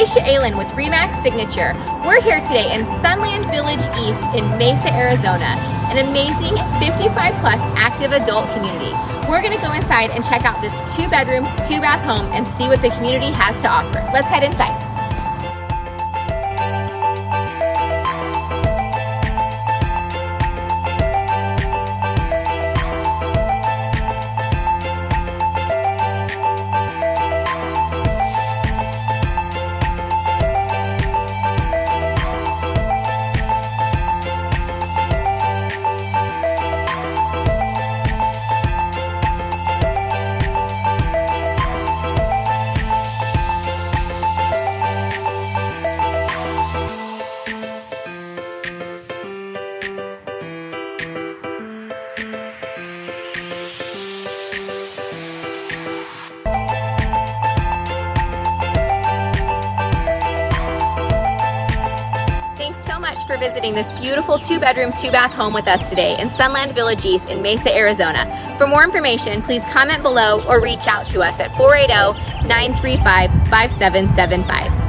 Acacia Ehlen with Remax Signature. We're here today in Sunland Village East in Mesa, Arizona, an amazing 55 plus active adult community. We're gonna go inside and check out this 2-bedroom, 2-bath home and see what the community has to offer. Let's head inside. Thanks so much for visiting this beautiful 2-bedroom, 2-bath home with us today in Sunland Village East in Mesa, Arizona. For more information, please comment below or reach out to us at 480-935-5775.